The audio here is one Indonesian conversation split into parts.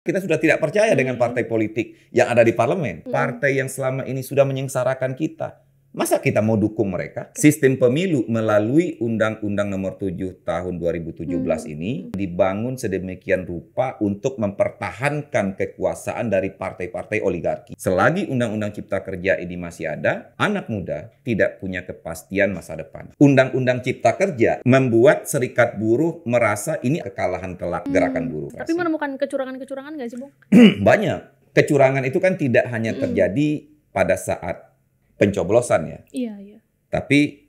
Kita sudah tidak percaya dengan partai politik yang ada di parlemen. Partai yang selama ini sudah menyengsarakan kita. Masa kita mau dukung mereka? Sistem pemilu melalui Undang-Undang Nomor 7 Tahun 2017 ini dibangun sedemikian rupa untuk mempertahankan kekuasaan dari partai-partai oligarki. Selagi Undang-Undang Cipta Kerja ini masih ada, anak muda tidak punya kepastian masa depan. Undang-Undang Cipta Kerja membuat serikat buruh merasa ini kekalahan telak gerakan buruh. Tapi menemukan kecurangan-kecurangan nggak sih, Bung? Banyak. Kecurangan itu kan tidak hanya terjadi pada saat pencoblosan ya. Iya. Tapi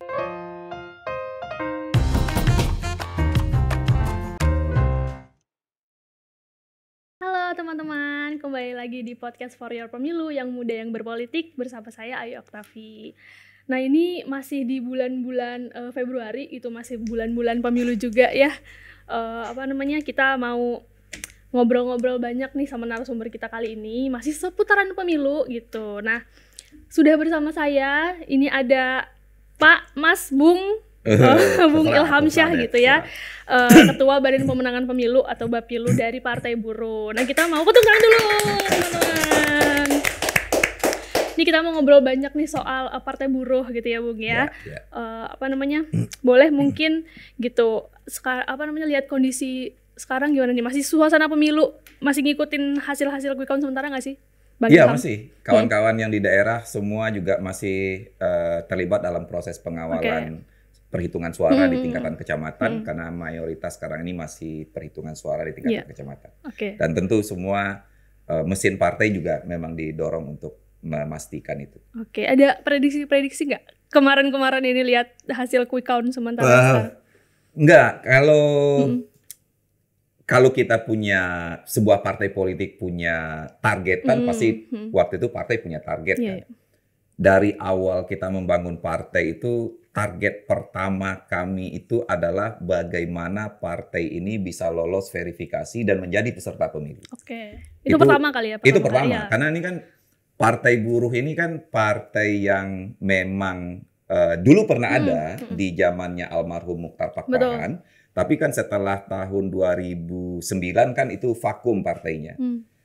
Halo teman-teman, kembali lagi di podcast For Your Pemilu yang muda yang berpolitik bersama saya Ayu Oktavi. Nah, ini masih di bulan-bulan Februari, itu masih bulan-bulan pemilu juga ya. Kita mau ngobrol-ngobrol banyak nih sama narasumber kita kali ini, masih seputaran pemilu gitu. Nah, sudah bersama saya, ini ada Pak Mas Bung Ilham Syah gitu ya, Ketua Badan Pemenangan Pemilu atau Bapilu dari Partai Buruh. Nah, kita mau ketuk tangan dulu teman-teman. Ini kita mau ngobrol banyak nih soal Partai Buruh gitu ya, Bung ya. Boleh mungkin gitu lihat kondisi sekarang gimana nih? Masih suasana pemilu, masih ngikutin hasil-hasil quick count sementara nggak sih? Iya masih. Kawan-kawan yang di daerah semua juga masih terlibat dalam proses pengawalan perhitungan suara di tingkatan kecamatan, karena mayoritas sekarang ini masih perhitungan suara di tingkatan kecamatan. Dan tentu semua mesin partai juga memang didorong untuk memastikan itu. Ada prediksi-prediksi nggak? Kemarin-kemarin ini lihat hasil quick count sementara. Enggak, kalau kita punya sebuah partai politik punya targetan, pasti waktu itu partai punya target kan. Dari awal kita membangun partai itu, target pertama kami itu adalah bagaimana partai ini bisa lolos verifikasi dan menjadi peserta pemilu. Itu pertama kali ya? Itu pertama, karena ini kan Partai Buruh ini kan partai yang memang dulu pernah ada di zamannya almarhum Muchtar Pakpahan. Tapi kan setelah tahun 2009 kan itu vakum partainya.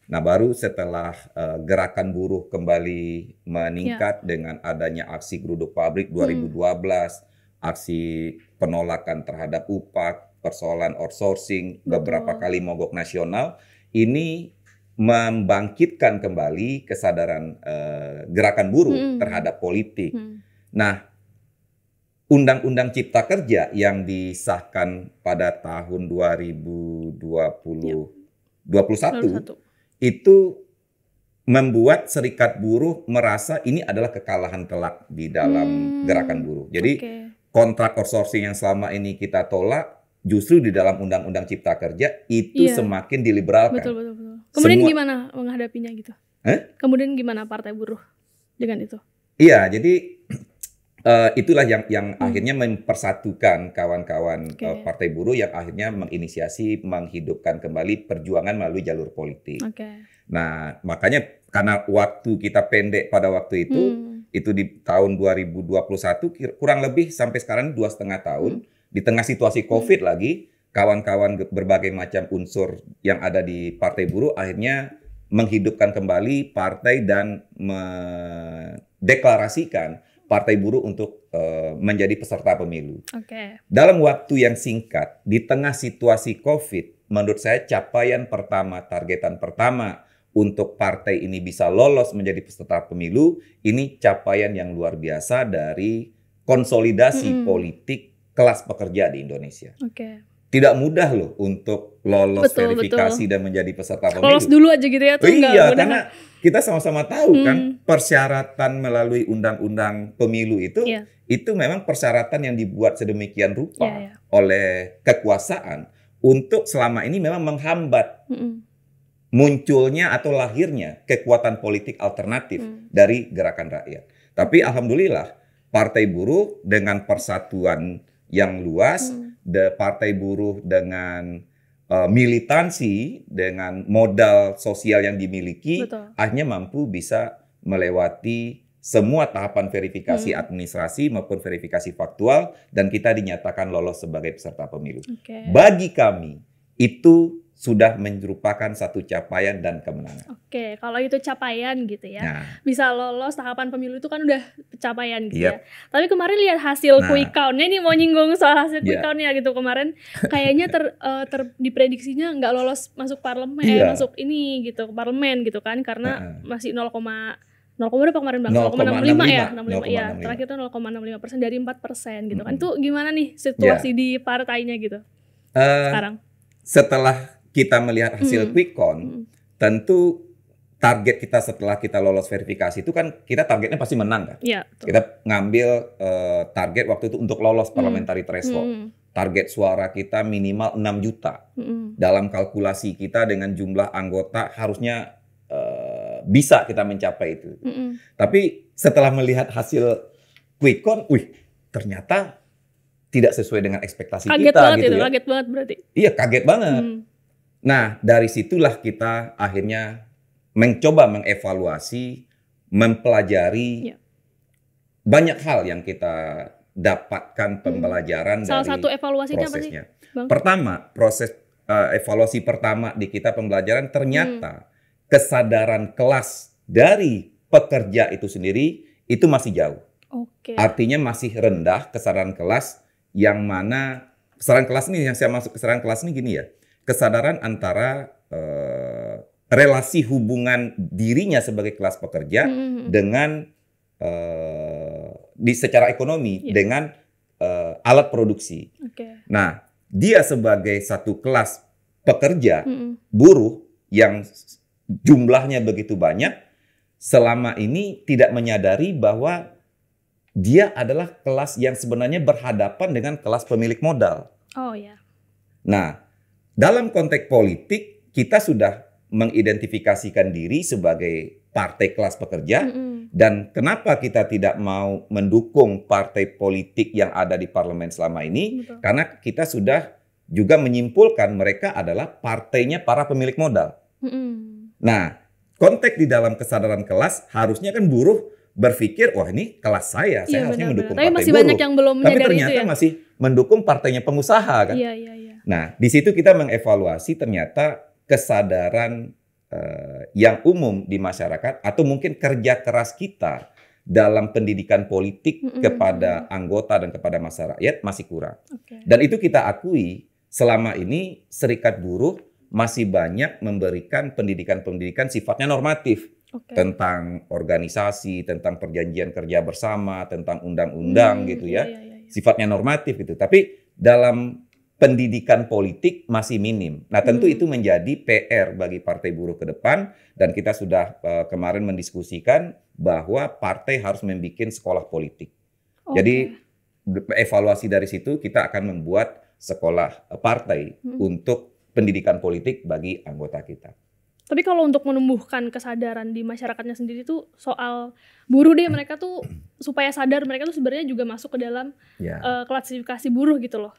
Nah, baru setelah gerakan buruh kembali meningkat dengan adanya aksi geruduk pabrik 2012, aksi penolakan terhadap upah, persoalan outsourcing, beberapa kali mogok nasional, ini membangkitkan kembali kesadaran gerakan buruh terhadap politik. Nah, Undang-Undang Cipta Kerja yang disahkan pada tahun 2021 itu membuat serikat buruh merasa ini adalah kekalahan telak di dalam gerakan buruh. Jadi kontrak outsourcing yang selama ini kita tolak, justru di dalam Undang-Undang Cipta Kerja itu semakin diliberalkan. Betul. Kemudian gimana menghadapinya gitu? Kemudian gimana Partai Buruh dengan itu? Iya, jadi itulah yang akhirnya mempersatukan kawan-kawan Partai Buruh yang akhirnya menginisiasi menghidupkan kembali perjuangan melalui jalur politik. Nah, makanya karena waktu kita pendek pada waktu itu di tahun 2021 kurang lebih sampai sekarang 2,5 tahun, di tengah situasi COVID lagi, kawan-kawan berbagai macam unsur yang ada di Partai Buruh akhirnya menghidupkan kembali partai dan mendeklarasikan Partai Buruh untuk menjadi peserta pemilu. Dalam waktu yang singkat, di tengah situasi COVID, menurut saya capaian pertama, targetan pertama untuk partai ini bisa lolos menjadi peserta pemilu, ini capaian yang luar biasa dari konsolidasi politik kelas pekerja di Indonesia. Tidak mudah loh untuk lolos verifikasi dan menjadi peserta pemilu. Lolos dulu aja gitu ya? Iya, karena kita sama-sama tahu kan persyaratan melalui undang-undang pemilu itu memang persyaratan yang dibuat sedemikian rupa oleh kekuasaan untuk selama ini memang menghambat munculnya atau lahirnya kekuatan politik alternatif dari gerakan rakyat. Tapi alhamdulillah Partai Buruh dengan persatuan yang luas, Partai Buruh dengan militansi, dengan modal sosial yang dimiliki, akhirnya mampu bisa melewati semua tahapan verifikasi administrasi maupun verifikasi faktual, dan kita dinyatakan lolos sebagai peserta pemilu. Bagi kami, itu sudah merupakan satu capaian dan kemenangan. Oke, kalau itu capaian gitu ya. Nah, Bisa lolos tahapan pemilu itu kan udah capaian gitu Yep. ya. Tapi kemarin lihat hasil Nah. quick count-nya, ini mau nyinggung soal hasil quick Iya. count-nya gitu. Kemarin kayaknya diprediksinya nggak lolos masuk parlemen, Iya. masuk ini gitu, parlemen gitu kan, karena masih 0, berapa kemarin Bang? 0,65 ya, 65 ya. 0,65. Terakhir tuh 0,65% dari 4% gitu kan. Itu gimana nih situasi di partainya gitu sekarang? Setelah kita melihat hasil quick count, tentu target kita setelah kita lolos verifikasi itu kan kita targetnya pasti menang kan. Iya, betul. Kita ngambil target waktu itu untuk lolos parliamentary threshold. Target suara kita minimal 6 juta. Dalam kalkulasi kita dengan jumlah anggota harusnya bisa kita mencapai itu. Tapi setelah melihat hasil quick count, ternyata tidak sesuai dengan ekspektasi Kaget kita banget gitu itu, ya. kaget banget berarti. Iya, kaget banget. Nah, dari situlah kita akhirnya mencoba mengevaluasi, mempelajari banyak hal yang kita dapatkan pembelajaran Salah dari satu evaluasinya apa sih, prosesnya. Bang? Pertama, proses evaluasi pertama di kita pembelajaran ternyata kesadaran kelas dari pekerja itu sendiri itu masih jauh. Oke. Artinya masih rendah kesadaran kelas, yang mana kesadaran kelas ini, yang saya masuk kesadaran kelas ini gini ya. Kesadaran antara relasi hubungan dirinya sebagai kelas pekerja dengan secara ekonomi dengan alat produksi. Oke. Nah, dia sebagai satu kelas pekerja buruh yang jumlahnya begitu banyak, selama ini tidak menyadari bahwa dia adalah kelas yang sebenarnya berhadapan dengan kelas pemilik modal. Oh ya. Nah, dalam konteks politik, kita sudah mengidentifikasikan diri sebagai partai kelas pekerja. Dan kenapa kita tidak mau mendukung partai politik yang ada di parlemen selama ini? Betul. Karena kita sudah juga menyimpulkan mereka adalah partainya para pemilik modal. Nah, konteks di dalam kesadaran kelas, harusnya kan buruh berpikir, wah ini kelas saya harusnya mendukung Tapi partai masih buruh. banyak yang belum Tapi menyadari ternyata itu ya. masih mendukung partainya pengusaha kan. Iya. Nah, di situ kita mengevaluasi ternyata kesadaran yang umum di masyarakat atau mungkin kerja keras kita dalam pendidikan politik kepada anggota dan kepada masyarakat masih kurang. Dan itu kita akui, selama ini serikat buruh masih banyak memberikan pendidikan-pendidikan sifatnya normatif. Tentang organisasi, tentang perjanjian kerja bersama, tentang undang-undang gitu ya. Sifatnya normatif gitu. Tapi dalam pendidikan politik masih minim. Nah, tentu itu menjadi PR bagi Partai Buruh ke depan, dan kita sudah kemarin mendiskusikan bahwa partai harus membuat sekolah politik. Jadi evaluasi dari situ kita akan membuat sekolah partai untuk pendidikan politik bagi anggota kita. Tapi kalau untuk menumbuhkan kesadaran di masyarakatnya sendiri tuh soal buruh deh, mereka tuh supaya sadar mereka tuh sebenarnya juga masuk ke dalam klasifikasi buruh gitu loh,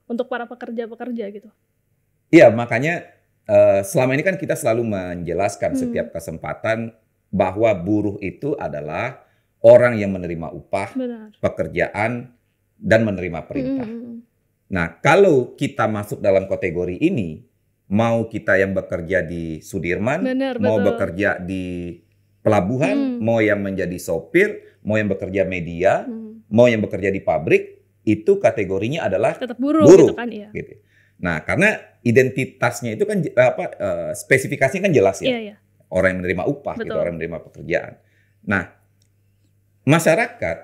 untuk para pekerja-pekerja gitu. Iya, makanya selama ini kan kita selalu menjelaskan setiap kesempatan bahwa buruh itu adalah orang yang menerima upah, pekerjaan, dan menerima perintah. Nah, kalau kita masuk dalam kategori ini, mau kita yang bekerja di Sudirman, mau bekerja di pelabuhan, mau yang menjadi sopir, mau yang bekerja media, mau yang bekerja di pabrik, itu kategorinya adalah tetap buruh. Gitu kan, iya. Gitu. Nah, karena identitasnya itu kan spesifikasinya kan jelas ya. Iya. Orang yang menerima upah, gitu, orang yang menerima pekerjaan. Nah, masyarakat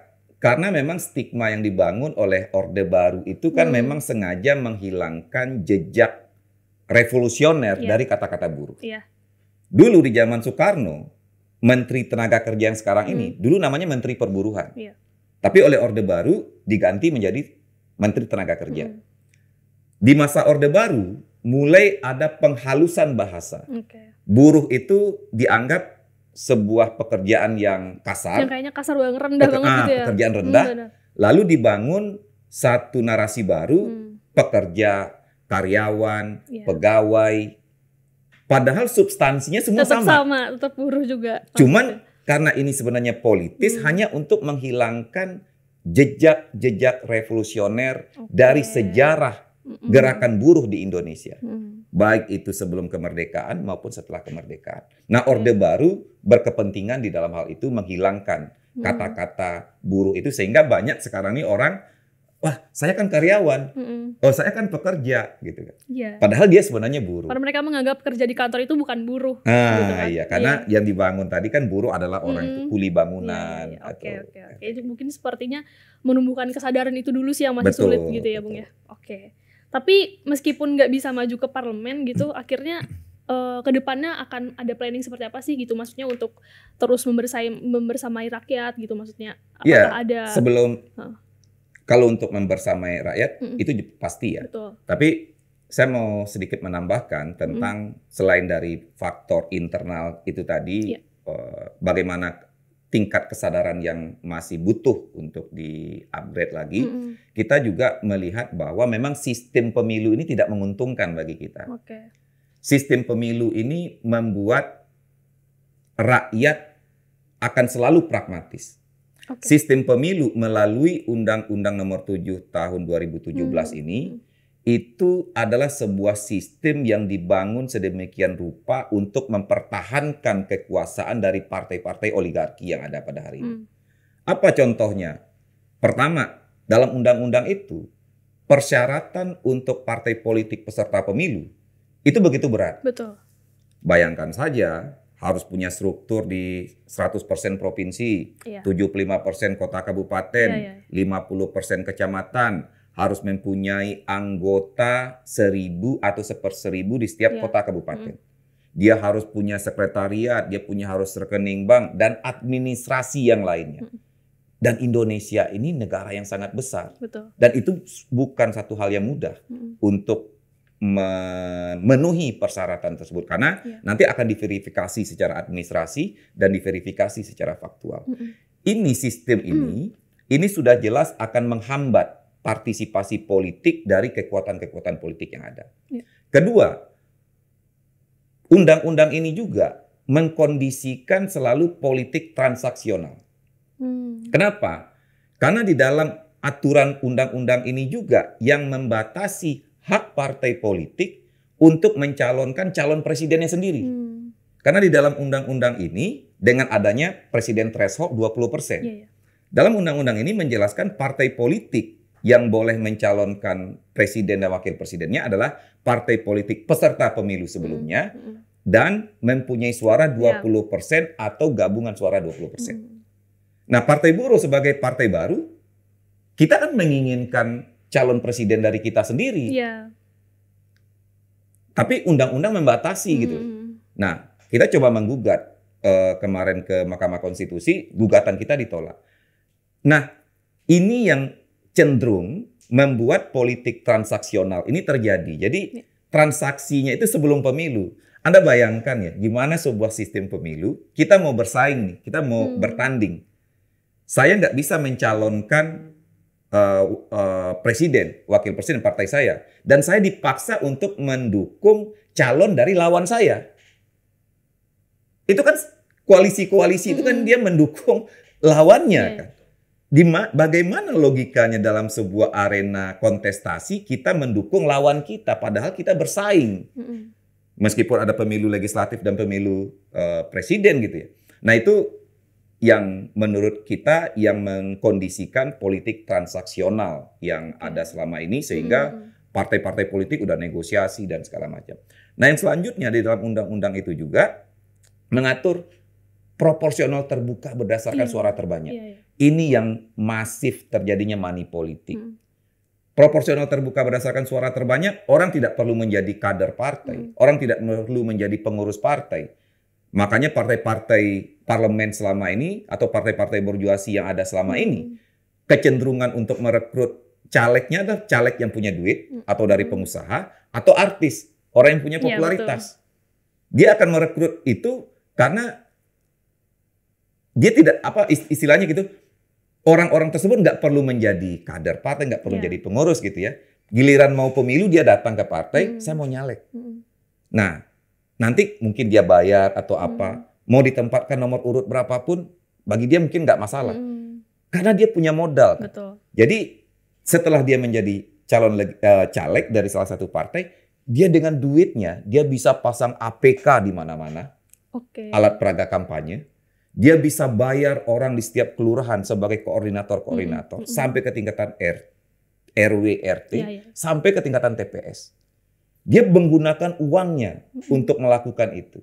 karena memang stigma yang dibangun oleh Orde Baru itu kan memang sengaja menghilangkan jejak revolusioner dari kata-kata buruh. Dulu di zaman Soekarno, Menteri Tenaga Kerja yang sekarang ini, dulu namanya Menteri Perburuhan. Tapi oleh Orde Baru diganti menjadi Menteri Tenaga Kerja. Di masa Orde Baru, mulai ada penghalusan bahasa. Buruh itu dianggap sebuah pekerjaan yang kasar. Yang kayaknya kasar banget, rendah banget gitu ya. Pekerjaan rendah. Lalu dibangun satu narasi baru, pekerja, karyawan, pegawai, padahal substansinya semua tetap buruh juga. Cuman karena ini sebenarnya politis, hanya untuk menghilangkan jejak-jejak revolusioner dari sejarah gerakan buruh di Indonesia. Baik itu sebelum kemerdekaan maupun setelah kemerdekaan. Nah, Orde Baru berkepentingan di dalam hal itu menghilangkan kata-kata buruh itu, sehingga banyak sekarang ini orang, wah, saya kan karyawan, oh saya kan pekerja, gitu kan. Padahal dia sebenarnya buruh. Karena mereka menganggap kerja di kantor itu bukan buruh. Gitu kan? Iya, karena yang dibangun tadi kan buruh adalah orang kuli bangunan. Oke. Mungkin sepertinya menumbuhkan kesadaran itu dulu sih yang masih sulit gitu ya, Bung ya. Oke. Tapi meskipun nggak bisa maju ke parlemen gitu, akhirnya kedepannya akan ada planning seperti apa sih gitu, maksudnya untuk terus membersamai rakyat gitu, maksudnya apakah ada sebelum kalau untuk membersamai rakyat itu pasti ya. Betul. Tapi saya mau sedikit menambahkan tentang selain dari faktor internal itu tadi, bagaimana tingkat kesadaran yang masih butuh untuk di-upgrade lagi, kita juga melihat bahwa memang sistem pemilu ini tidak menguntungkan bagi kita. Sistem pemilu ini membuat rakyat akan selalu pragmatis. Sistem pemilu melalui Undang-Undang Nomor 7 Tahun 2017 ini, itu adalah sebuah sistem yang dibangun sedemikian rupa untuk mempertahankan kekuasaan dari partai-partai oligarki yang ada pada hari ini. Apa contohnya? Pertama, dalam undang-undang itu, persyaratan untuk partai politik peserta pemilu itu begitu berat. Betul. Bayangkan saja, harus punya struktur di 100% provinsi, 75% kota kabupaten, 50% kecamatan, harus mempunyai anggota 1.000 atau 1/1000 di setiap kota kabupaten. Dia harus punya sekretariat, dia harus rekening bank, dan administrasi yang lainnya. Dan Indonesia ini negara yang sangat besar. Betul. Dan itu bukan satu hal yang mudah untuk memenuhi persyaratan tersebut. Karena nanti akan diverifikasi secara administrasi dan diverifikasi secara faktual. Ini sistem ini sudah jelas akan menghambat partisipasi politik dari kekuatan-kekuatan politik yang ada. Kedua, undang-undang ini juga mengkondisikan selalu politik transaksional. Kenapa? Karena di dalam aturan undang-undang ini juga yang membatasi hak partai politik untuk mencalonkan calon presidennya sendiri. Karena di dalam undang-undang ini dengan adanya presiden threshold 20%. Dalam undang-undang ini menjelaskan partai politik yang boleh mencalonkan presiden dan wakil presidennya adalah partai politik peserta pemilu sebelumnya dan mempunyai suara 20% atau gabungan suara 20%. Nah, Partai Buruh sebagai partai baru, kita kan menginginkan calon presiden dari kita sendiri. Tapi undang-undang membatasi gitu. Nah, kita coba menggugat kemarin ke Mahkamah Konstitusi, gugatan kita ditolak. Nah, ini yang cenderung membuat politik transaksional ini terjadi. Jadi transaksinya itu sebelum pemilu. Anda bayangkan ya, gimana sebuah sistem pemilu, kita mau bersaing nih, kita mau bertanding. Saya nggak bisa mencalonkan presiden, wakil presiden partai saya. Dan saya dipaksa untuk mendukung calon dari lawan saya. Itu kan koalisi-koalisi itu kan dia mendukung lawannya kan. Bagaimana logikanya dalam sebuah arena kontestasi kita mendukung lawan kita padahal kita bersaing. Meskipun ada pemilu legislatif dan pemilu presiden gitu ya. Nah, itu yang menurut kita yang mengkondisikan politik transaksional yang ada selama ini sehingga partai-partai politik udah negosiasi dan segala macam. Nah, yang selanjutnya di dalam undang-undang itu juga mengatur proporsional terbuka berdasarkan suara terbanyak. Ini yang masif terjadinya money politik. Proporsional terbuka berdasarkan suara terbanyak, orang tidak perlu menjadi kader partai. Orang tidak perlu menjadi pengurus partai. Makanya partai-partai parlemen selama ini atau partai-partai borjuasi yang ada selama ini, kecenderungan untuk merekrut calegnya adalah caleg yang punya duit atau dari pengusaha atau artis, orang yang punya popularitas. Dia akan merekrut itu karena dia tidak istilahnya gitu. Orang-orang tersebut nggak perlu menjadi kader partai, nggak perlu jadi pengurus gitu ya. Giliran mau pemilu dia datang ke partai, saya mau nyalek. Nah, nanti mungkin dia bayar atau apa, mau ditempatkan nomor urut berapapun, bagi dia mungkin nggak masalah. Karena dia punya modal. Kan? Betul. Jadi setelah dia menjadi caleg dari salah satu partai, dia dengan duitnya dia bisa pasang APK di mana-mana, alat peraga kampanye. Dia bisa bayar orang di setiap kelurahan sebagai koordinator-koordinator sampai ke tingkatan RW, RT, sampai ke tingkatan TPS. Dia menggunakan uangnya untuk melakukan itu.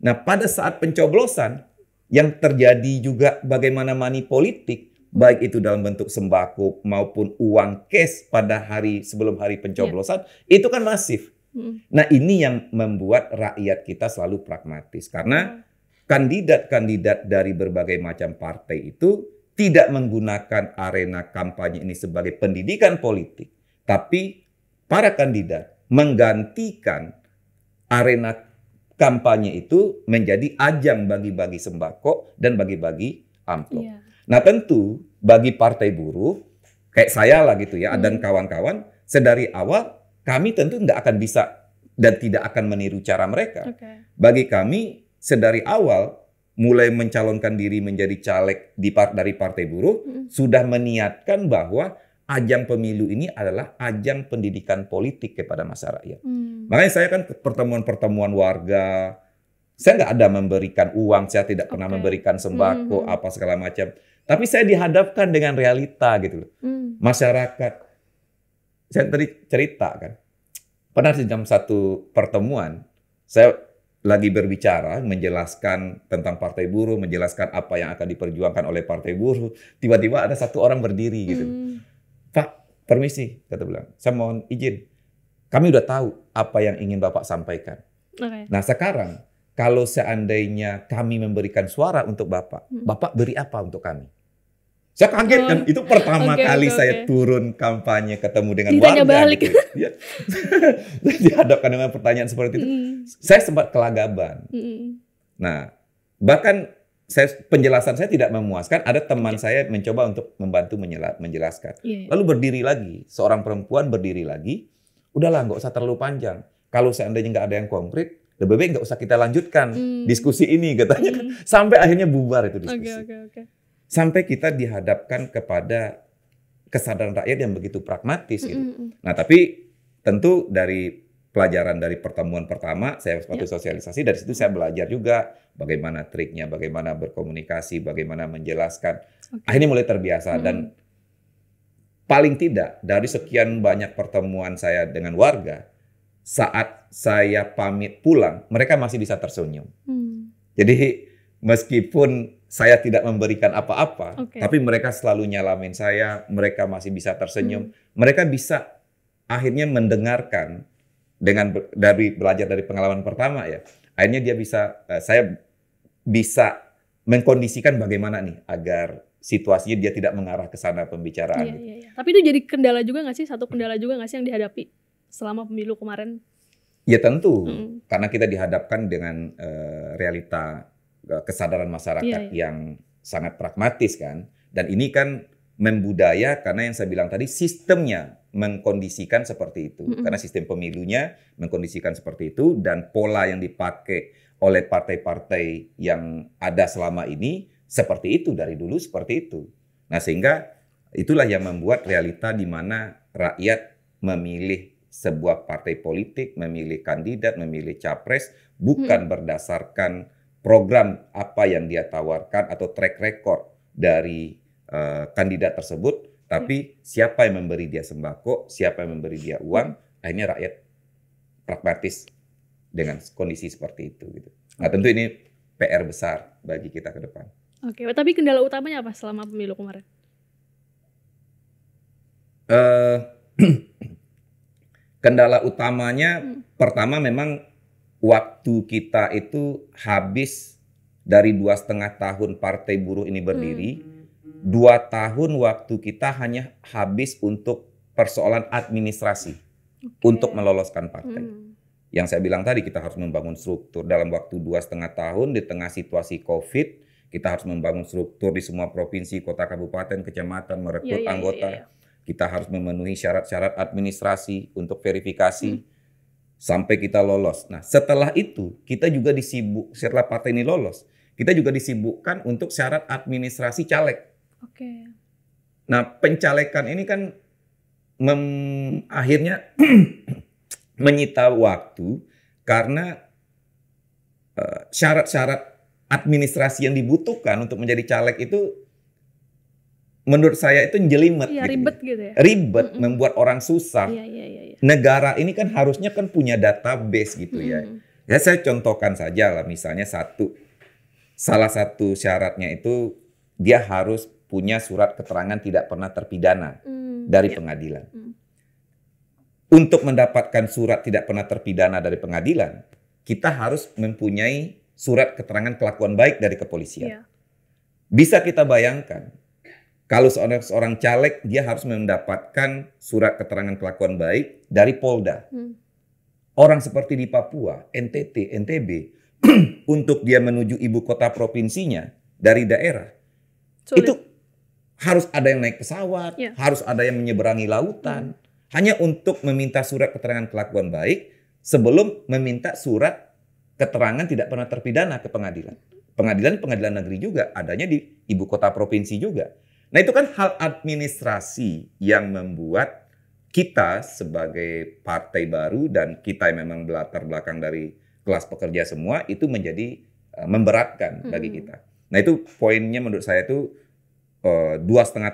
Nah, pada saat pencoblosan yang terjadi juga bagaimana money politik, baik itu dalam bentuk sembako maupun uang cash pada hari sebelum hari pencoblosan, itu kan masif. Nah, ini yang membuat rakyat kita selalu pragmatis karena kandidat-kandidat dari berbagai macam partai itu tidak menggunakan arena kampanye ini sebagai pendidikan politik, tapi para kandidat menggantikan arena kampanye itu menjadi ajang bagi-bagi sembako dan bagi-bagi amplop. Nah, tentu bagi partai buruh kayak saya lah gitu ya, dan kawan-kawan, sedari awal kami tentu tidak akan bisa dan tidak akan meniru cara mereka. Bagi kami sedari awal mulai mencalonkan diri menjadi caleg dari partai buruh sudah meniatkan bahwa ajang pemilu ini adalah ajang pendidikan politik kepada masyarakat. Makanya saya kan pertemuan-pertemuan warga, saya nggak ada memberikan uang, saya tidak pernah memberikan sembako apa segala macam. Tapi saya dihadapkan dengan realita gitu loh. Masyarakat, saya tadi cerita kan, pernah di jam satu pertemuan, saya lagi berbicara, menjelaskan tentang partai buruh, menjelaskan apa yang akan diperjuangkan oleh partai buruh. Tiba-tiba ada satu orang berdiri gitu. Pak, permisi, kata bilang, saya mohon izin. Kami udah tahu apa yang ingin Bapak sampaikan. Nah sekarang, kalau seandainya kami memberikan suara untuk Bapak, Bapak beri apa untuk kami? Saya kaget kan, itu pertama kali saya turun kampanye ketemu dengan ditanya warga. Balik. Gitu. Ya. Dihadapkan dengan pertanyaan seperti itu. Saya sempat kelagaban. Nah, bahkan penjelasan saya tidak memuaskan. Ada teman saya mencoba untuk membantu menjelaskan. Lalu berdiri lagi, seorang perempuan berdiri lagi. Udahlah, nggak usah terlalu panjang. Kalau seandainya nggak ada yang konkret, lebih baik nggak usah kita lanjutkan diskusi ini, katanya. Sampai akhirnya bubar itu diskusi. Sampai kita dihadapkan kepada kesadaran rakyat yang begitu pragmatis gitu. Nah, tapi tentu dari pelajaran dari pertemuan pertama, saya waktu sosialisasi, dari situ saya belajar juga bagaimana triknya, bagaimana berkomunikasi, bagaimana menjelaskan. Akhirnya mulai terbiasa dan paling tidak dari sekian banyak pertemuan saya dengan warga, saat saya pamit pulang, mereka masih bisa tersenyum. Jadi meskipun saya tidak memberikan apa-apa, tapi mereka selalu nyalamin saya, mereka masih bisa tersenyum, mereka bisa akhirnya mendengarkan dari belajar dari pengalaman pertama ya. Akhirnya dia bisa, saya bisa mengkondisikan bagaimana nih agar situasinya dia tidak mengarah ke sana pembicaraan. Tapi itu jadi kendala juga nggak sih? Satu kendala juga nggak sih yang dihadapi selama pemilu kemarin? Ya tentu, karena kita dihadapkan dengan realita kesadaran masyarakat yang sangat pragmatis kan. Dan ini kan membudaya karena yang saya bilang tadi sistemnya mengkondisikan seperti itu. Karena sistem pemilunya mengkondisikan seperti itu dan pola yang dipakai oleh partai-partai yang ada selama ini seperti itu, dari dulu seperti itu. Nah sehingga itulah yang membuat realita di mana rakyat memilih sebuah partai politik, memilih kandidat, memilih capres bukan berdasarkan program apa yang dia tawarkan atau track record dari kandidat tersebut, tapi siapa yang memberi dia sembako, siapa yang memberi dia uang, akhirnya rakyat pragmatis dengan kondisi seperti itu. Gitu. Nah tentu ini PR besar bagi kita ke depan. Tapi kendala utamanya apa selama pemilu kemarin? Kendala utamanya pertama memang waktu kita itu habis dari 2,5 tahun Partai Buruh ini berdiri, 2 tahun waktu kita hanya habis untuk persoalan administrasi untuk meloloskan partai. Yang saya bilang tadi, kita harus membangun struktur dalam waktu 2,5 tahun di tengah situasi COVID. Kita harus membangun struktur di semua provinsi, kota, kabupaten, kecamatan, merekrut anggota. Kita harus memenuhi syarat-syarat administrasi untuk verifikasi. Sampai kita lolos. Nah, setelah itu kita juga setelah partai ini lolos, kita juga disibukkan untuk syarat administrasi caleg. Nah, pencalekan ini kan akhirnya menyita waktu karena syarat-syarat administrasi yang dibutuhkan untuk menjadi caleg itu menurut saya itu jelimet. Iya, gitu. ribet gitu ya. Ribet, membuat orang susah. Iya. Negara ini kan harusnya kan punya database gitu ya. Ya saya contohkan saja lah, misalnya salah satu syaratnya itu dia harus punya surat keterangan tidak pernah terpidana dari pengadilan. Untuk mendapatkan surat tidak pernah terpidana dari pengadilan, kita harus mempunyai surat keterangan kelakuan baik dari kepolisian. Iya. Bisa kita bayangkan, kalau seorang caleg dia harus mendapatkan surat keterangan kelakuan baik dari Polda. Orang seperti di Papua, NTT, NTB, untuk dia menuju ibu kota provinsinya dari daerah, Sulit. itu harus ada yang naik pesawat, harus ada yang menyeberangi lautan, hanya untuk meminta surat keterangan kelakuan baik sebelum meminta surat keterangan tidak pernah terpidana ke pengadilan. Pengadilan negeri juga adanya di ibu kota provinsi juga. Nah itu kan hal administrasi yang membuat kita sebagai partai baru dan kita yang memang berlatar belakang dari kelas pekerja semua itu menjadi memberatkan bagi kita. Nah itu poinnya menurut saya itu 2,5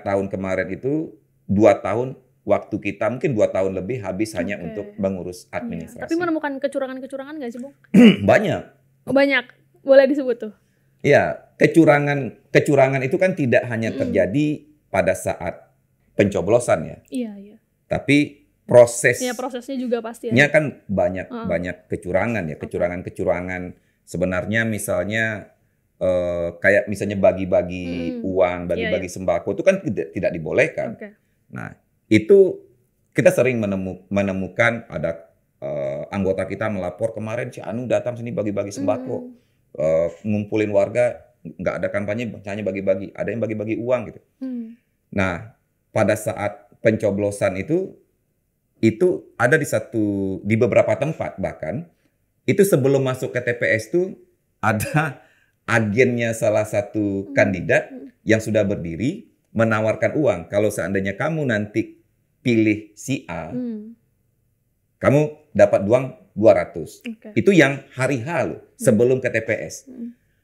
tahun kemarin itu 2 tahun waktu kita mungkin 2 tahun lebih habis hanya untuk mengurus administrasi. Tapi menemukan kecurangan-kecurangan nggak sih, Bung? Banyak. Banyak. Boleh disebut tuh. Ya, kecurangan itu kan tidak hanya terjadi pada saat pencoblosan ya. Iya. Tapi prosesnya juga pasti ya. Kan banyak kecurangan ya, kecurangan sebenarnya misalnya kayak misalnya bagi-bagi uang, bagi-bagi sembako itu kan tidak dibolehkan. Nah, itu kita sering menemukan ada anggota kita melapor kemarin si Anu datang sini bagi-bagi sembako. Ngumpulin warga, nggak ada kampanye, hanya bagi-bagi. Ada yang bagi-bagi uang gitu. Nah, pada saat pencoblosan itu ada di beberapa tempat bahkan itu sebelum masuk ke TPS itu ada agennya salah satu kandidat yang sudah berdiri menawarkan uang. Kalau seandainya kamu nanti pilih si A, kamu dapat uang 200. Itu yang hari H sebelum ke TPS.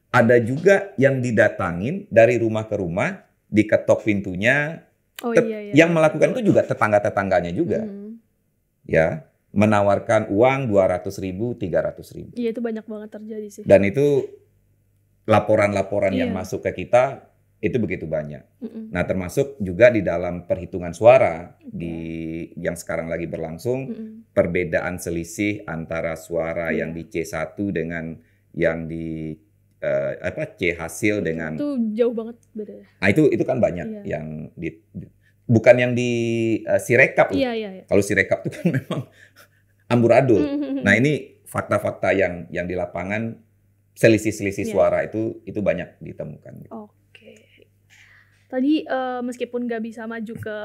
Ada juga yang didatangin dari rumah ke rumah, diketok pintunya. Yang melakukan itu juga tetangga-tetangganya juga. Ya, menawarkan uang 200.000, 300.000. Iya, itu banyak banget terjadi sih. Dan itu laporan-laporan yang masuk ke kita itu begitu banyak. Nah, termasuk juga di dalam perhitungan suara yang sekarang lagi berlangsung, perbedaan selisih antara suara yang di C1 dengan yang di C hasil dengan itu jauh banget beda. Nah, itu kan banyak yang bukan yang di Sirekap. Iya. Kalau Sirekap itu kan memang amburadul. Nah, ini fakta-fakta yang di lapangan selisih-selisih suara itu banyak ditemukan. Tadi meskipun nggak bisa maju ke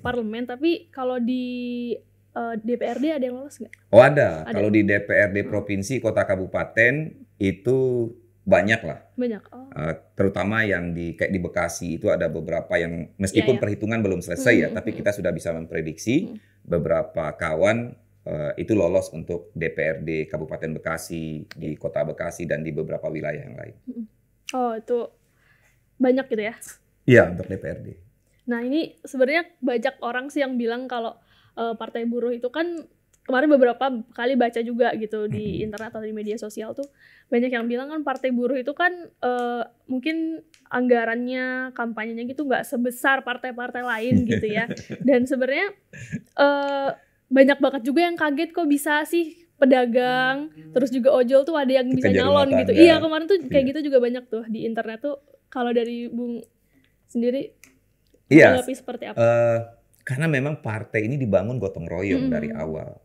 parlemen, tapi kalau di DPRD ada yang lolos nggak? Oh ada. Kalau di DPRD provinsi, kota, kabupaten itu banyak lah. Banyak. Terutama yang kayak di Bekasi itu ada beberapa yang meskipun perhitungan belum selesai ya, tapi kita sudah bisa memprediksi beberapa kawan itu lolos untuk DPRD Kabupaten Bekasi, di Kota Bekasi dan di beberapa wilayah yang lain. Oh itu banyak gitu ya? Iya, untuk DPRD. Nah ini sebenarnya banyak orang sih yang bilang kalau Partai Buruh itu kan kemarin beberapa kali baca juga gitu di internet atau di media sosial tuh banyak yang bilang kan Partai Buruh itu kan mungkin anggarannya, kampanyenya gitu nggak sebesar partai-partai lain gitu ya. Dan sebenarnya banyak banget juga yang kaget kok bisa sih pedagang, terus juga ojol tuh ada yang bisa nyalon gitu. Iya kemarin tuh kayak gitu juga banyak tuh di internet tuh. Kalau dari Bung sendiri menanggapi seperti apa? Karena memang partai ini dibangun gotong royong dari awal.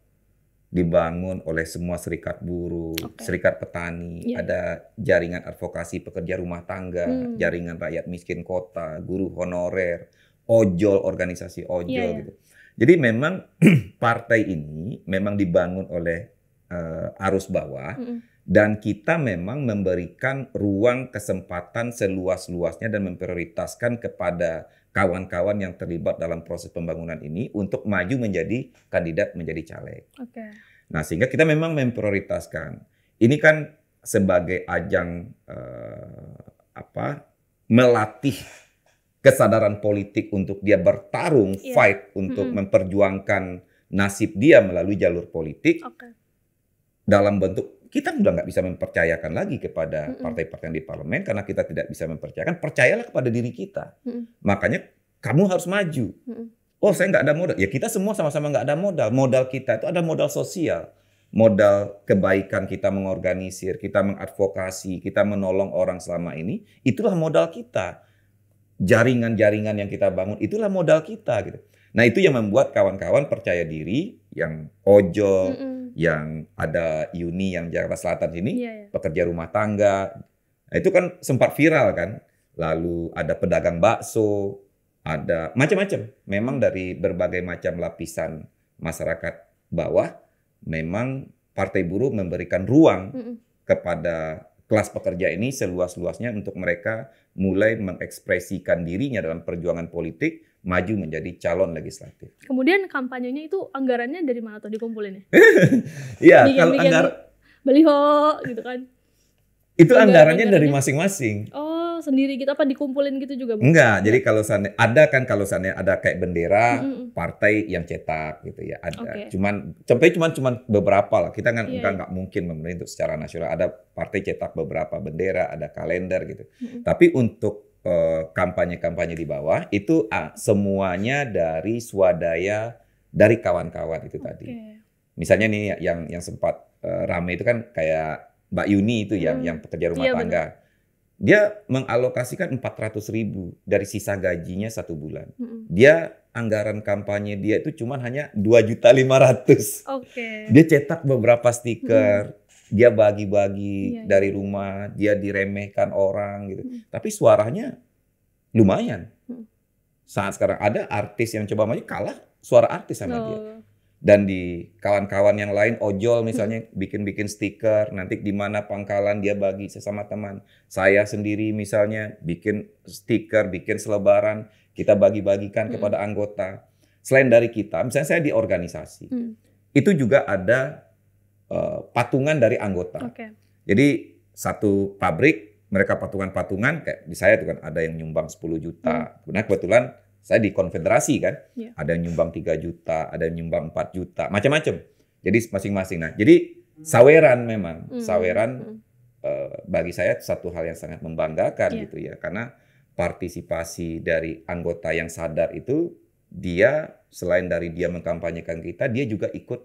Dibangun oleh semua serikat buruh, serikat petani, ada jaringan advokasi pekerja rumah tangga, jaringan rakyat miskin kota, guru honorer, ojol, organisasi ojol gitu. Jadi memang partai ini memang dibangun oleh arus bawah Dan kita memang memberikan ruang kesempatan seluas-luasnya dan memprioritaskan kepada kawan-kawan yang terlibat dalam proses pembangunan ini untuk maju menjadi kandidat menjadi caleg. Nah, sehingga kita memang memprioritaskan. Ini kan sebagai ajang melatih kesadaran politik untuk dia bertarung, fight untuk memperjuangkan nasib dia melalui jalur politik. Dalam bentuk kita sudah nggak bisa mempercayakan lagi kepada partai-partai di parlemen karena kita tidak bisa mempercayakan. Percayalah kepada diri kita. Makanya kamu harus maju. Oh, saya nggak ada modal. Ya kita semua sama-sama nggak ada modal. Modal kita itu ada modal sosial. Modal kebaikan kita mengorganisir, kita mengadvokasi, kita menolong orang selama ini. Itulah modal kita. Jaringan-jaringan yang kita bangun, itulah modal kita. Gitu. Nah itu yang membuat kawan-kawan percaya diri, yang ojol, yang ada Uni yang Jakarta Selatan sini, pekerja rumah tangga. Nah, itu kan sempat viral kan. Lalu ada pedagang bakso, ada macam-macam. Memang dari berbagai macam lapisan masyarakat bawah, memang Partai Buruh memberikan ruang kepada kelas pekerja ini seluas-luasnya untuk mereka mulai mengekspresikan dirinya dalam perjuangan politik, maju menjadi calon legislatif. Kemudian kampanyenya itu anggarannya dari mana tuh dikumpulin? Iya, kalau baliho gitu kan. Itu anggarannya dari masing-masing. Oh, sendiri gitu apa dikumpulin gitu juga, Bu? Enggak, jadi kalau ada kayak bendera partai yang cetak gitu ya, ada. Cuman beberapa lah. Kita nggak mungkin memenuhi untuk secara nasional. Ada partai cetak beberapa bendera, ada kalender gitu. Tapi untuk kampanye-kampanye di bawah itu semuanya dari swadaya dari kawan-kawan itu tadi. Misalnya nih yang sempat rame itu kan kayak Mbak Yuni itu yang pekerja rumah tangga. Bener. Dia mengalokasikan 400.000 dari sisa gajinya 1 bulan. Dia anggaran kampanye dia itu cuma hanya 2.500.000. Dia cetak beberapa stiker, dia bagi-bagi dari rumah, dia diremehkan orang gitu. Tapi suaranya lumayan. Saat sekarang ada artis yang coba maju kalah suara artis sama dia. Dan di kawan-kawan yang lain ojol misalnya bikin-bikin stiker, nanti di mana pangkalan dia bagi sesama teman. Saya sendiri misalnya bikin stiker, bikin selebaran, kita bagi-bagikan kepada anggota. Selain dari kita, misalnya saya di organisasi, itu juga ada patungan dari anggota. Jadi satu pabrik mereka patungan-patungan, kayak di saya itu kan ada yang nyumbang 10 juta. Nah kebetulan saya di konfederasi kan, ada yang nyumbang 3 juta, ada yang nyumbang 4 juta, macam-macam. Jadi masing-masing. Nah, jadi saweran memang, bagi saya satu hal yang sangat membanggakan gitu ya, karena partisipasi dari anggota yang sadar itu, dia selain dari dia mengkampanyekan kita, dia juga ikut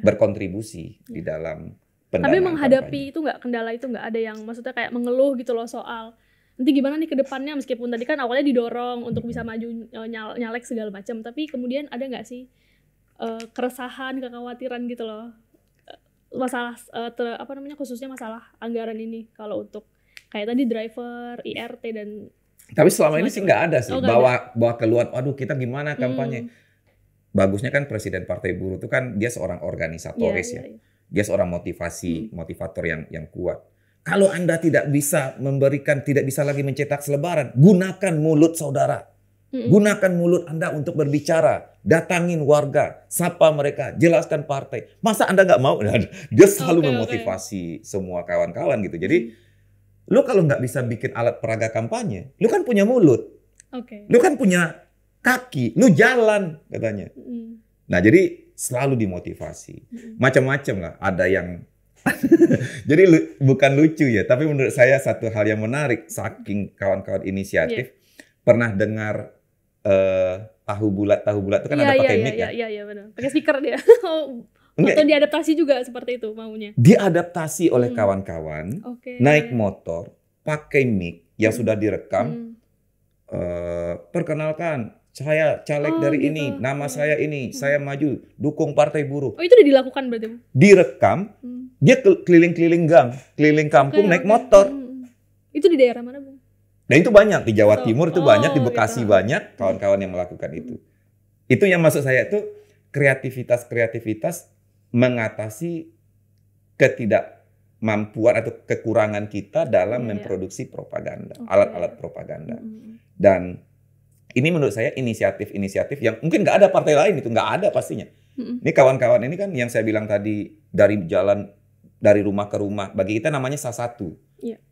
berkontribusi di dalam pendanaan. Tapi menghadapi kampanye. Itu nggak kendala itu nggak ada yang maksudnya kayak mengeluh gitu loh soal nanti gimana nih ke depannya, meskipun tadi kan awalnya didorong untuk bisa maju nyalek segala macam, tapi kemudian ada nggak sih keresahan, kekhawatiran gitu loh masalah khususnya masalah anggaran ini kalau untuk kayak tadi driver, IRT dan tapi selama ini sih nggak ada sih bawa keluar, aduh kita gimana kampanye. Bagusnya kan Presiden Partai Buruh itu kan dia seorang organisatoris dia seorang motivator yang kuat. Kalau Anda tidak bisa tidak bisa lagi mencetak selebaran, gunakan mulut saudara. Gunakan mulut Anda untuk berbicara. Datangin warga, sapa mereka, jelaskan partai. Masa Anda nggak mau? Dia selalu memotivasi semua kawan-kawan gitu. Jadi, lu kalau nggak bisa bikin alat peraga kampanye, lu kan punya mulut. Lu kan punya kaki, lu jalan katanya. Nah, jadi selalu dimotivasi. Macam-macam lah. Ada yang jadi bukan lucu ya, tapi menurut saya satu hal yang menarik, saking kawan-kawan inisiatif pernah dengar tahu bulat itu kan ada pakai mic ya? Iya benar. Pakai speaker dia. Atau diadaptasi juga seperti itu maunya. Diadaptasi oleh kawan-kawan, naik motor, pakai mic yang sudah direkam, perkenalkan. Saya caleg dari ini, nama saya ini, saya maju, dukung Partai Buruh. Oh, itu udah dilakukan berarti? Direkam, dia keliling-keliling gang, keliling kampung, naik motor. Itu di daerah mana, Bung? Nah itu banyak, di Jawa Timur itu banyak, di Bekasi banyak kawan-kawan yang melakukan itu. Itu yang maksud saya itu kreativitas mengatasi ketidakmampuan atau kekurangan kita dalam memproduksi propaganda, alat-alat propaganda. Dan ini menurut saya inisiatif-inisiatif yang mungkin nggak ada partai lain, itu nggak ada pastinya. Ini kawan-kawan ini kan yang saya bilang tadi, dari jalan dari rumah ke rumah, bagi kita namanya sasatu,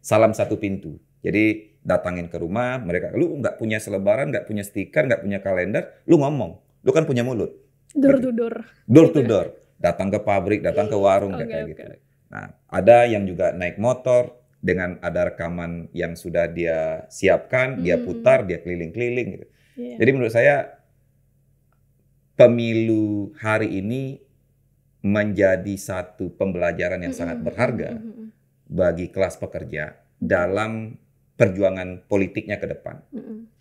salam satu pintu. Jadi datangin ke rumah mereka, lu nggak punya selebaran, nggak punya stiker, nggak punya kalender, lu ngomong, lu kan punya mulut. Door to door. Door to door. Datang ke pabrik, datang ke warung, kayak gitu. Nah, ada yang juga naik motor dengan ada rekaman yang sudah dia siapkan, dia putar, dia keliling-keliling gitu. Jadi menurut saya pemilu hari ini menjadi satu pembelajaran yang sangat berharga bagi kelas pekerja dalam perjuangan politiknya ke depan.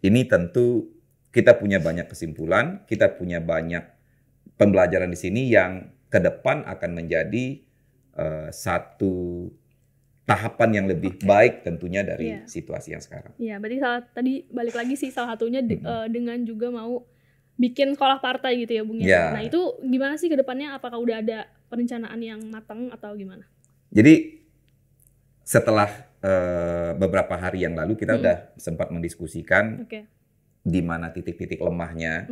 Ini tentu kita punya banyak kesimpulan, kita punya banyak pembelajaran di sini yang ke depan akan menjadi satu tahapan yang lebih baik tentunya dari situasi yang sekarang. Iya, berarti tadi balik lagi sih salah satunya dengan juga mau bikin sekolah partai gitu ya Bung ya. Nah itu gimana sih ke depannya? Apakah udah ada perencanaan yang matang atau gimana? Jadi setelah beberapa hari yang lalu kita udah sempat mendiskusikan di mana titik-titik lemahnya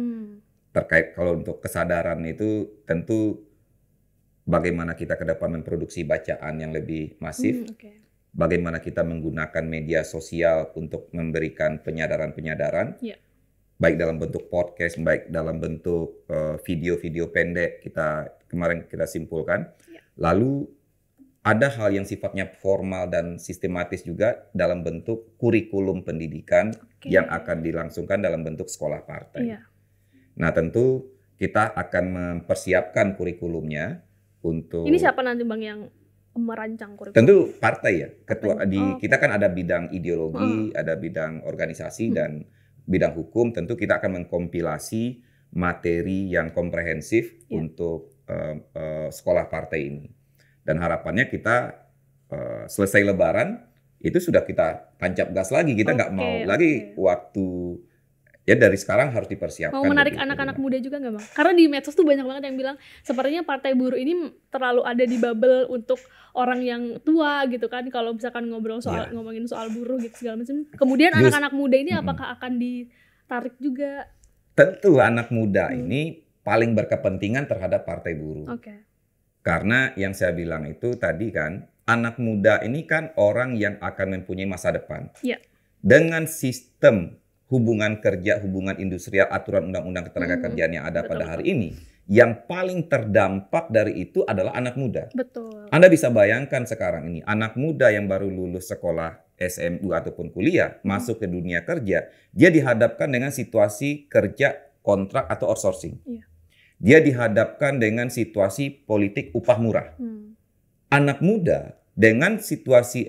terkait kalau untuk kesadaran itu tentu bagaimana kita ke depan memproduksi bacaan yang lebih masif, bagaimana kita menggunakan media sosial untuk memberikan penyadaran-penyadaran, baik dalam bentuk podcast, baik dalam bentuk video-video pendek kemarin kita simpulkan. Lalu ada hal yang sifatnya formal dan sistematis juga dalam bentuk kurikulum pendidikan yang akan dilangsungkan dalam bentuk sekolah partai. Nah tentu kita akan mempersiapkan kurikulumnya untuk... Ini siapa nanti Bang yang merancang kurikulum? Tentu partai ya. Kita kan ada bidang ideologi, ada bidang organisasi dan bidang hukum. Tentu kita akan mengkompilasi materi yang komprehensif untuk sekolah partai ini. Dan harapannya kita selesai Lebaran itu sudah kita tancap gas lagi. Kita nggak mau lagi waktu. Ya dari sekarang harus dipersiapkan. Mau menarik anak-anak muda juga nggak Bang? Karena di medsos tuh banyak banget yang bilang sepertinya Partai Buruh ini terlalu ada di bubble untuk orang yang tua gitu kan. Kalau misalkan ngomongin soal buruh gitu segala macam. Kemudian anak-anak muda ini apakah akan ditarik juga? Tentu anak muda ini paling berkepentingan terhadap Partai Buruh. Karena yang saya bilang itu tadi kan, anak muda ini kan orang yang akan mempunyai masa depan. Dengan sistem hubungan kerja, hubungan industrial, aturan undang-undang ketenaga kerjaan yang ada pada hari ini, yang paling terdampak dari itu adalah anak muda. Anda bisa bayangkan sekarang ini, anak muda yang baru lulus sekolah SMU ataupun kuliah, masuk ke dunia kerja, dia dihadapkan dengan situasi kerja kontrak atau outsourcing. Dia dihadapkan dengan situasi politik upah murah. Anak muda dengan situasi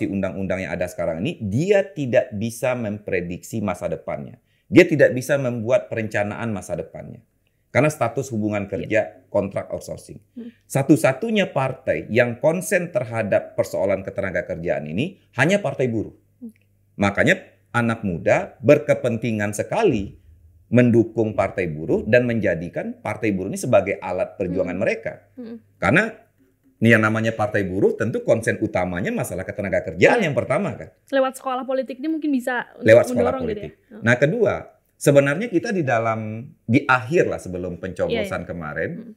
undang-undang yang ada sekarang ini, dia tidak bisa memprediksi masa depannya. Dia tidak bisa membuat perencanaan masa depannya. Karena status hubungan kerja kontrak outsourcing. Satu-satunya partai yang konsen terhadap persoalan ketenaga kerjaan ini hanya Partai Buruh. Makanya anak muda berkepentingan sekali mendukung Partai Buruh dan menjadikan Partai Buruh ini sebagai alat perjuangan mereka. Karena ini yang namanya Partai Buruh tentu konsen utamanya masalah ketenaga kerjaan yang pertama kan. Lewat sekolah politik ini mungkin bisa lewat sekolah politik. Gitu ya? Nah kedua, sebenarnya kita di akhir lah sebelum pencoblosan kemarin,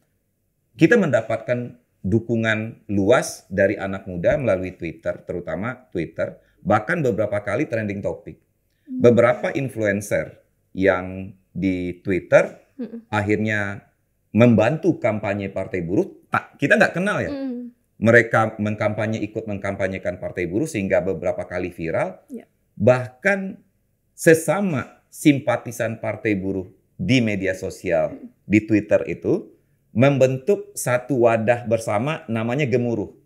kita mendapatkan dukungan luas dari anak muda melalui Twitter, terutama Twitter, bahkan beberapa kali trending topik. Beberapa influencer yang di Twitter akhirnya membantu kampanye Partai Buruh, kita nggak kenal ya. Mereka ikut mengkampanyekan Partai Buruh sehingga beberapa kali viral. Bahkan sesama simpatisan Partai Buruh di media sosial, di Twitter itu, membentuk satu wadah bersama namanya Gemuruh.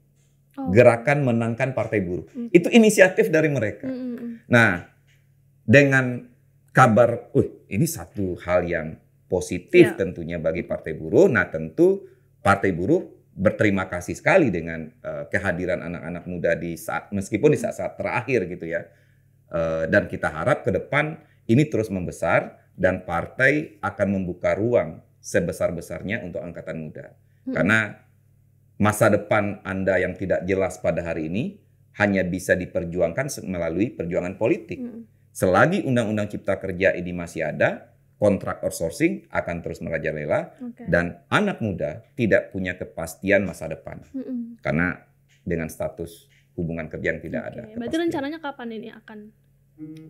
Gerakan Menangkan Partai Buruh. Itu inisiatif dari mereka. Nah, dengan kabar, ini satu hal yang positif tentunya bagi Partai Buruh. Nah tentu Partai Buruh berterima kasih sekali dengan kehadiran anak-anak muda meskipun di saat-saat terakhir gitu ya. Dan kita harap ke depan ini terus membesar dan partai akan membuka ruang sebesar-besarnya untuk angkatan muda. Karena masa depan Anda yang tidak jelas pada hari ini hanya bisa diperjuangkan melalui perjuangan politik. Selagi Undang-Undang Cipta Kerja ini masih ada, kontrak outsourcing akan terus merajalela dan anak muda tidak punya kepastian masa depan. Karena dengan status hubungan kerja yang tidak ada. Berarti rencananya kapan ini akan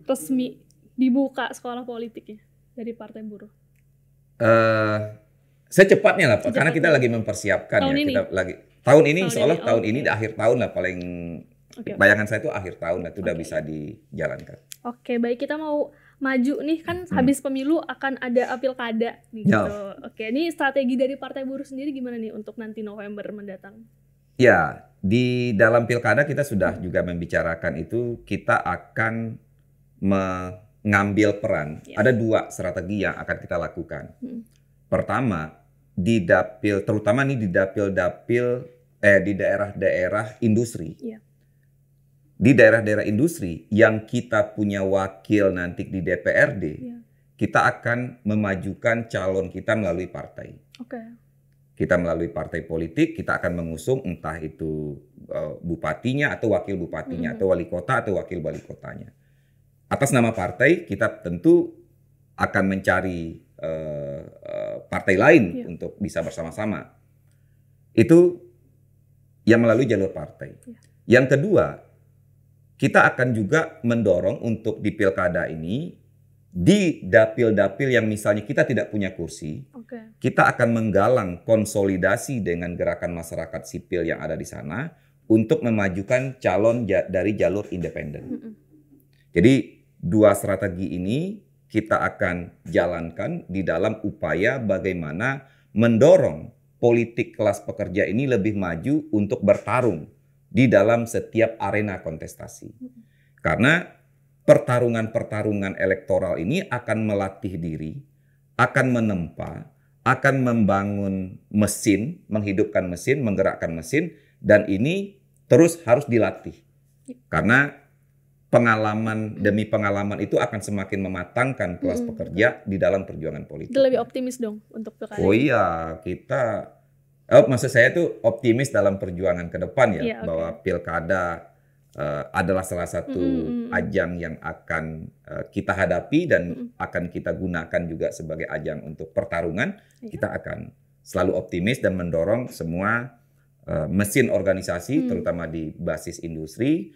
resmi dibuka sekolah politiknya dari Partai Buruh? Secepatnya lah, Pak. Karena kita lagi mempersiapkan tahun ya. Ini? Kita lagi tahun ini, seolah tahun ini di akhir tahun lah paling. Bayangan saya itu akhir tahun lah itu udah bisa dijalankan. Oke, baik, kita mau maju nih kan habis pemilu akan ada pilkada gitu. Oke, ini strategi dari Partai Buruh sendiri gimana nih untuk nanti November mendatang? Ya, di dalam pilkada kita sudah juga membicarakan itu, kita akan mengambil peran. Ada 2 strategi yang akan kita lakukan. Pertama, di dapil, terutama nih di dapil-dapil di daerah-daerah industri. Di daerah-daerah industri yang kita punya wakil nanti di DPRD, kita akan memajukan calon kita melalui partai. Kita melalui partai politik, kita akan mengusung entah itu bupatinya atau wakil bupatinya, atau wali kota atau wakil wali kotanya. Atas nama partai, kita tentu akan mencari partai lain untuk bisa bersama-sama. Itu yang melalui jalur partai. Yang kedua, kita akan juga mendorong untuk di pilkada ini, di dapil-dapil yang misalnya kita tidak punya kursi, kita akan menggalang konsolidasi dengan gerakan masyarakat sipil yang ada di sana untuk memajukan calon dari jalur independen. Jadi 2 strategi ini kita akan jalankan di dalam upaya bagaimana mendorong politik kelas pekerja ini lebih maju untuk bertarung di dalam setiap arena kontestasi. Karena pertarungan-pertarungan elektoral ini akan melatih diri, akan menempa, akan membangun mesin, menghidupkan mesin, menggerakkan mesin, dan ini terus harus dilatih. Karena pengalaman demi pengalaman itu akan semakin mematangkan kelas pekerja di dalam perjuangan politik. Itu lebih optimis dong untuk pilkada. Oh iya, kita maksud saya tuh optimis dalam perjuangan ke depan ya, bahwa pilkada adalah salah satu ajang yang akan kita hadapi dan akan kita gunakan juga sebagai ajang untuk pertarungan. Kita akan selalu optimis dan mendorong semua mesin organisasi, terutama di basis industri,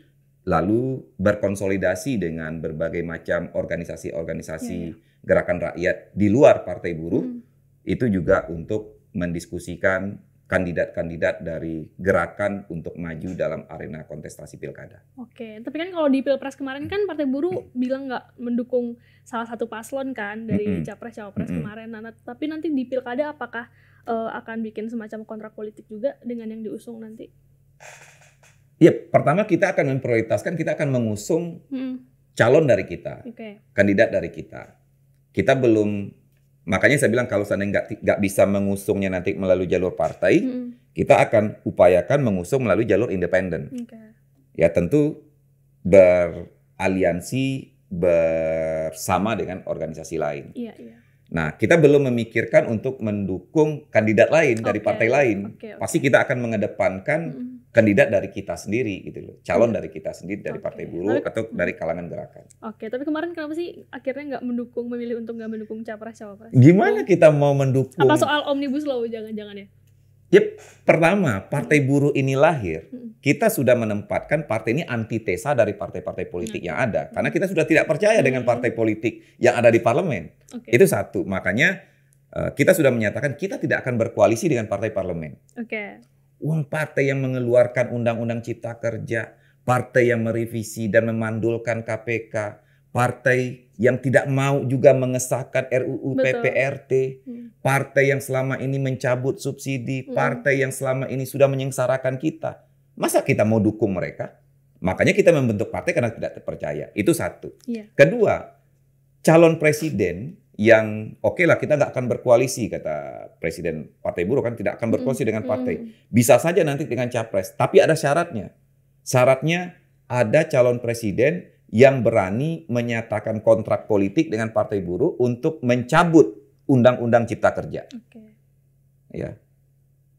lalu berkonsolidasi dengan berbagai macam organisasi-organisasi gerakan rakyat di luar Partai Buruh, itu juga untuk mendiskusikan kandidat-kandidat dari gerakan untuk maju dalam arena kontestasi pilkada. Oke, tapi kan kalau di Pilpres kemarin kan Partai Buruh bilang nggak mendukung salah satu paslon kan dari Capres-Cawapres kemarin. Nah, tapi nanti di pilkada apakah akan bikin semacam kontrak politik juga dengan yang diusung nanti? Ya, pertama kita akan memprioritaskan, kita akan mengusung calon dari kita, kandidat dari kita. Kita belum, makanya saya bilang kalau seandainya nggak bisa mengusungnya nanti melalui jalur partai, kita akan upayakan mengusung melalui jalur independen. Ya tentu beraliansi bersama dengan organisasi lain. Nah, kita belum memikirkan untuk mendukung kandidat lain dari partai lain. Pasti kita akan mengedepankan kandidat dari kita sendiri gitu loh. Calon dari kita sendiri, dari Partai Buruh atau dari kalangan gerakan. Tapi kemarin kenapa sih akhirnya memilih untuk nggak mendukung Capres-Cawapres? Gimana kita mau mendukung? Apa soal Omnibus Law jangan-jangan ya? Pertama, Partai Buruh ini lahir, kita sudah menempatkan partai ini antitesa dari partai-partai politik yang ada. Karena kita sudah tidak percaya dengan partai politik yang ada di parlemen. Itu satu. Makanya kita sudah menyatakan kita tidak akan berkoalisi dengan partai parlemen. Uang partai yang mengeluarkan Undang-Undang Cipta Kerja, partai yang merevisi dan memandulkan KPK, partai yang tidak mau juga mengesahkan RUU PPRT, partai yang selama ini mencabut subsidi, partai yang selama ini sudah menyengsarakan kita. Masa kita mau dukung mereka? Makanya kita membentuk partai karena tidak percaya. Itu satu. Kedua, calon presiden yang oke lah kita nggak akan berkoalisi, kata Presiden Partai Buruh kan tidak akan berkoalisi dengan partai. Bisa saja nanti dengan capres, tapi ada syaratnya. Syaratnya ada calon presiden yang berani menyatakan kontrak politik dengan Partai Buruh untuk mencabut Undang-Undang Cipta Kerja. Ya.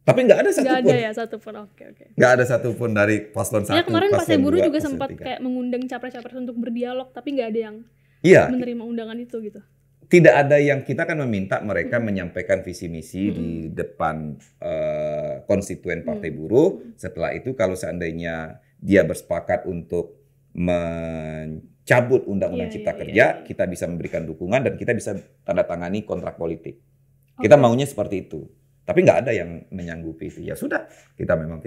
Tapi nggak ada Nggak satupun. ada ya satupun. Oke. Nggak ada satupun dari paslon 1, Ya kemarin Partai paslon Buruh 2, juga paslon sempat 3. kayak mengundang capres-capres untuk berdialog, tapi nggak ada yang Iya, menerima undangan itu gitu. tidak ada yang kita kan meminta mereka menyampaikan visi misi di depan konstituen Partai Buruh. Setelah itu kalau seandainya dia bersepakat untuk mencabut Undang-Undang Cipta Kerja, kita bisa memberikan dukungan dan kita bisa tanda tangani kontrak politik. Kita maunya seperti itu. Tapi nggak ada yang menyanggupi itu. Ya sudah, kita memang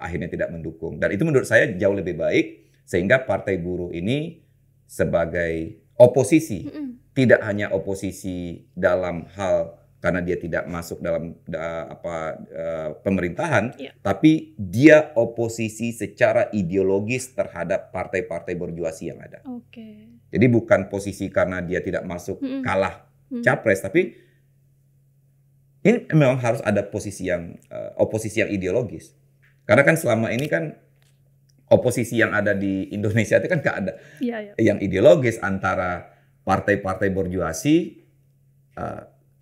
akhirnya tidak mendukung. Dan itu menurut saya jauh lebih baik, sehingga Partai Buruh ini sebagai oposisi, tidak hanya oposisi dalam hal karena dia tidak masuk dalam pemerintahan, tapi dia oposisi secara ideologis terhadap partai-partai borjuasi yang ada. Jadi bukan posisi karena dia tidak masuk kalah capres, tapi ini memang harus ada posisi yang oposisi yang ideologis. Karena kan selama ini kan oposisi yang ada di Indonesia itu kan nggak ada yang ideologis antara partai-partai borjuasi,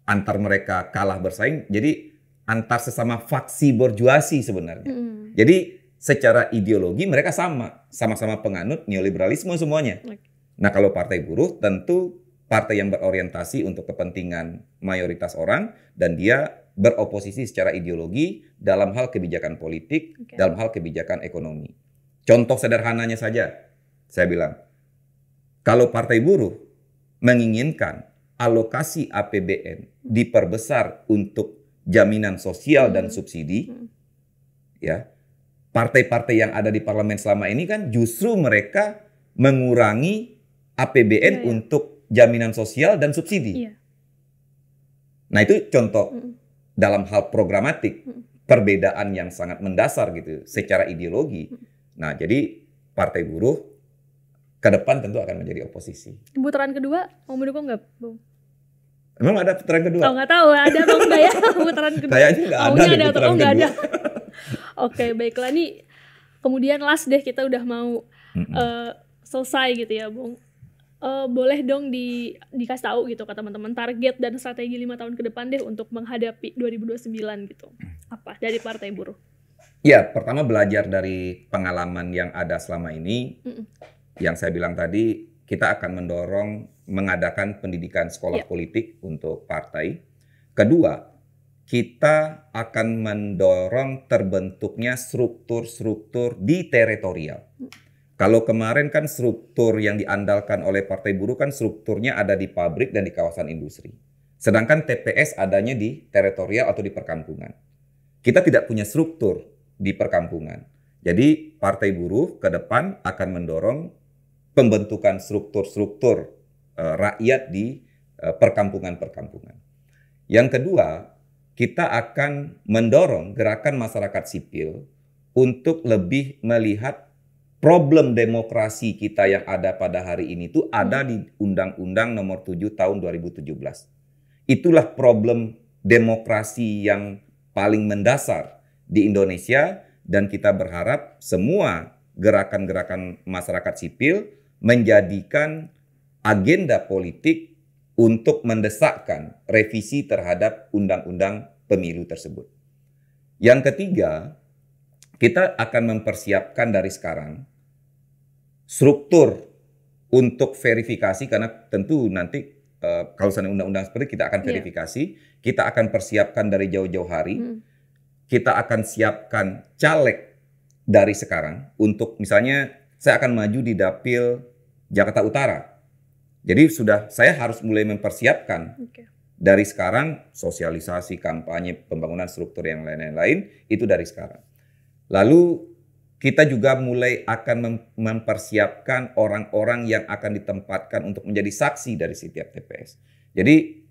antar mereka kalah bersaing. Jadi antar sesama faksi borjuasi sebenarnya. Jadi secara ideologi mereka sama-sama penganut neoliberalisme semuanya. Nah kalau Partai Buruh tentu partai yang berorientasi untuk kepentingan mayoritas orang dan dia beroposisi secara ideologi dalam hal kebijakan politik, dalam hal kebijakan ekonomi. Contoh sederhananya saja, saya bilang, kalau Partai Buruh menginginkan alokasi APBN diperbesar untuk jaminan sosial dan subsidi, ya, partai-partai yang ada di parlemen selama ini kan justru mereka mengurangi APBN untuk jaminan sosial dan subsidi. Nah itu contoh dalam hal programatik, perbedaan yang sangat mendasar gitu secara ideologi. Nah jadi Partai Buruh ke depan tentu akan menjadi oposisi. Putaran kedua mau mendukung nggak, Bung? Emang ada putaran kedua? Oh nggak tahu ada atau enggak ya putaran kedua. Kayaknya nggak ada di putaran kedua. Ada. Oke baiklah nih. Kemudian last deh kita udah mau selesai gitu ya, Bung. Boleh dong dikasih tahu gitu ke teman-teman target dan strategi 5 tahun ke depan deh untuk menghadapi 2029 gitu. Apa dari Partai Buruh? Ya, pertama belajar dari pengalaman yang ada selama ini. Yang saya bilang tadi, kita akan mendorong mengadakan pendidikan sekolah politik untuk partai. Kedua, kita akan mendorong terbentuknya struktur-struktur di teritorial. Kalau kemarin kan struktur yang diandalkan oleh Partai Buruh kan strukturnya ada di pabrik dan di kawasan industri. Sedangkan TPS adanya di teritorial atau di perkampungan. Kita tidak punya struktur di perkampungan. Jadi Partai Buruh ke depan akan mendorong pembentukan struktur-struktur rakyat di perkampungan-perkampungan. Yang kedua, kita akan mendorong gerakan masyarakat sipil untuk lebih melihat problem demokrasi kita yang ada pada hari ini itu ada di Undang-Undang Nomor 7 Tahun 2017. Itulah problem demokrasi yang paling mendasar di Indonesia dan kita berharap semua gerakan-gerakan masyarakat sipil menjadikan agenda politik untuk mendesakkan revisi terhadap Undang-Undang Pemilu tersebut. Yang ketiga, kita akan mempersiapkan dari sekarang struktur untuk verifikasi karena tentu nanti kalau misalnya undang-undang seperti kita akan verifikasi, kita akan persiapkan dari jauh-jauh hari, kita akan siapkan caleg dari sekarang untuk misalnya saya akan maju di Dapil Jakarta Utara. Jadi saya harus mulai mempersiapkan dari sekarang sosialisasi, kampanye, pembangunan struktur yang lain-lain itu dari sekarang. Lalu kita juga mulai akan mempersiapkan orang-orang yang akan ditempatkan untuk menjadi saksi dari setiap TPS. Jadi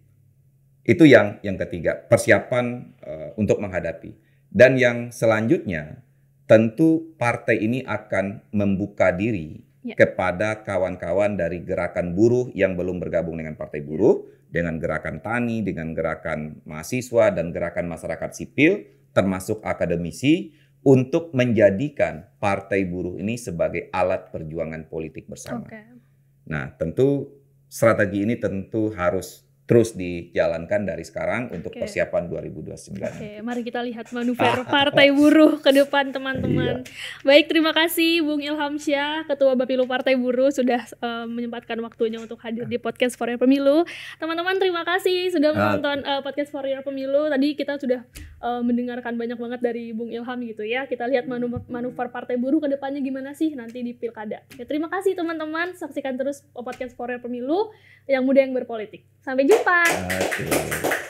itu yang ketiga, persiapan untuk menghadapi. Dan yang selanjutnya, tentu partai ini akan membuka diri kepada kawan-kawan dari gerakan buruh yang belum bergabung dengan Partai Buruh, dengan gerakan tani, dengan gerakan mahasiswa, dan gerakan masyarakat sipil, termasuk akademisi, untuk menjadikan Partai Buruh ini sebagai alat perjuangan politik bersama. Nah, tentu strategi ini tentu harus terus dijalankan dari sekarang untuk Oke. persiapan 2029. Oke, mari kita lihat manuver Partai Buruh ke depan, teman-teman. Baik, terima kasih Bung Ilham Syah, Ketua Bapilu Partai Buruh, sudah menyempatkan waktunya untuk hadir di podcast For Your Pemilu. Teman-teman, terima kasih sudah menonton podcast For Your Pemilu. Tadi kita sudah mendengarkan banyak banget dari Bung Ilham gitu ya. Kita lihat manuver Partai Buruh ke depannya gimana sih nanti di Pilkada. Ya, terima kasih teman-teman, saksikan terus podcast For Your Pemilu, yang muda yang berpolitik. Sampai jumpa. Oke.